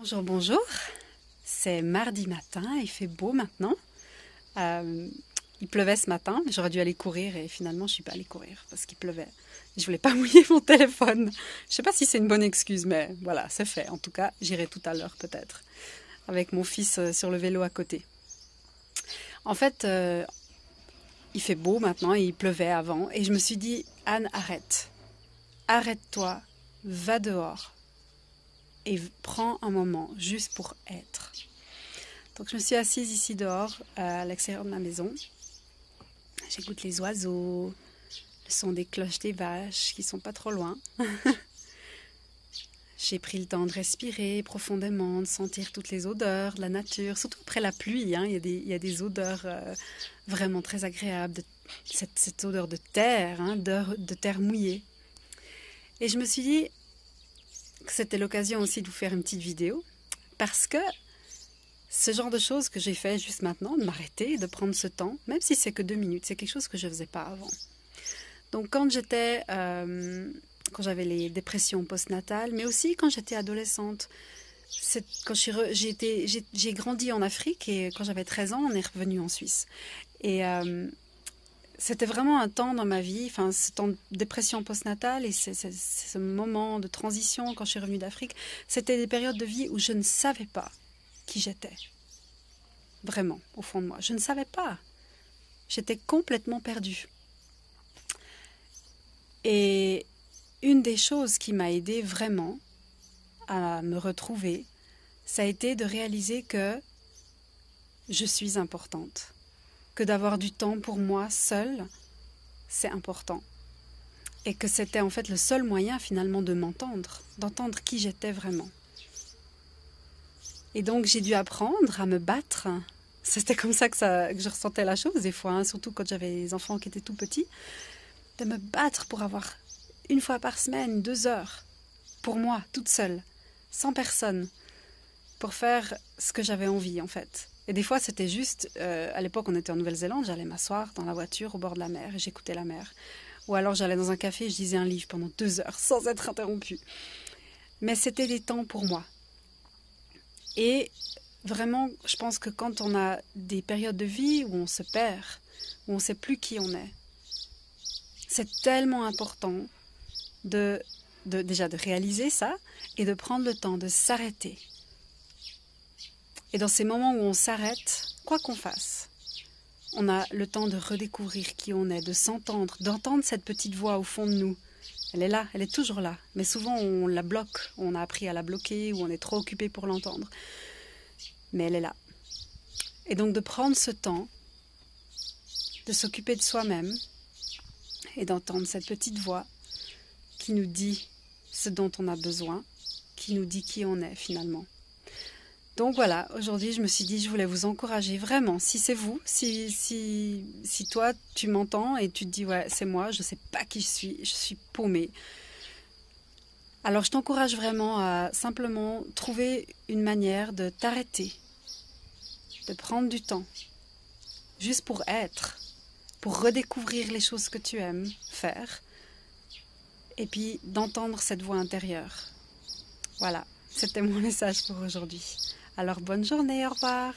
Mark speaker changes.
Speaker 1: Bonjour, bonjour. C'est mardi matin, il fait beau maintenant. Il pleuvait ce matin, j'aurais dû aller courir et finalement je suis pas allée courir parce qu'il pleuvait. Je voulais pas mouiller mon téléphone. Je sais pas si c'est une bonne excuse, mais voilà, c'est fait. En tout cas, j'irai tout à l'heure peut-être avec mon fils sur le vélo à côté. En fait, il fait beau maintenant et il pleuvait avant et je me suis dit, Anne, arrête. Arrête-toi, va dehors et prends un moment juste pour être. Donc je me suis assise ici dehors, à l'extérieur de ma maison. J'écoute les oiseaux, le son des cloches des vaches qui sont pas trop loin. J'ai pris le temps de respirer profondément, de sentir toutes les odeurs de la nature, surtout après la pluie. Hein, il y a des odeurs vraiment très agréables, cette odeur de terre, hein, de terre mouillée. Et je me suis dit que c'était l'occasion aussi de vous faire une petite vidéo, parce que ce genre de choses que j'ai fait juste maintenant, de m'arrêter, de prendre ce temps, même si c'est que 2 minutes, c'est quelque chose que je ne faisais pas avant. Donc quand j'avais les dépressions postnatales, mais aussi quand j'étais adolescente, j'ai grandi en Afrique et quand j'avais 13 ans, on est revenu en Suisse. Et c'était vraiment un temps dans ma vie, enfin ce temps de dépression postnatale et ce moment de transition quand je suis revenue d'Afrique, c'était des périodes de vie où je ne savais pas qui j'étais. Vraiment, au fond de moi. Je ne savais pas. J'étais complètement perdue. Et une des choses qui m'a aidée vraiment à me retrouver, ça a été de réaliser que je suis importante. Que d'avoir du temps pour moi seule, c'est important. Et que c'était en fait le seul moyen finalement de m'entendre, d'entendre qui j'étais vraiment. Et donc j'ai dû apprendre à me battre. C'était comme ça que je ressentais la chose des fois, hein, surtout quand j'avais des enfants qui étaient tout petits, de me battre pour avoir une fois par semaine, 2 heures, pour moi, toute seule, sans personne, pour faire ce que j'avais envie en fait. Et des fois c'était juste, à l'époque on était en Nouvelle-Zélande, j'allais m'asseoir dans la voiture au bord de la mer et j'écoutais la mer. Ou alors j'allais dans un café et je lisais un livre pendant 2 heures sans être interrompue. Mais c'était des temps pour moi. Et vraiment, je pense que quand on a des périodes de vie où on se perd, où on ne sait plus qui on est, c'est tellement important déjà de réaliser ça et de prendre le temps de s'arrêter. Et dans ces moments où on s'arrête, quoi qu'on fasse, on a le temps de redécouvrir qui on est, de s'entendre, d'entendre cette petite voix au fond de nous. Elle est là, elle est toujours là, mais souvent on la bloque, on a appris à la bloquer ou on est trop occupé pour l'entendre. Mais elle est là. Et donc de prendre ce temps, de s'occuper de soi-même et d'entendre cette petite voix qui nous dit ce dont on a besoin, qui nous dit qui on est finalement. Donc voilà, aujourd'hui je me suis dit je voulais vous encourager vraiment, si c'est vous, si toi tu m'entends et tu te dis ouais c'est moi, je sais pas qui je suis paumée. Alors je t'encourage vraiment à simplement trouver une manière de t'arrêter, de prendre du temps, juste pour être, pour redécouvrir les choses que tu aimes faire, et puis d'entendre cette voix intérieure. Voilà, c'était mon message pour aujourd'hui. Alors bonne journée, au revoir.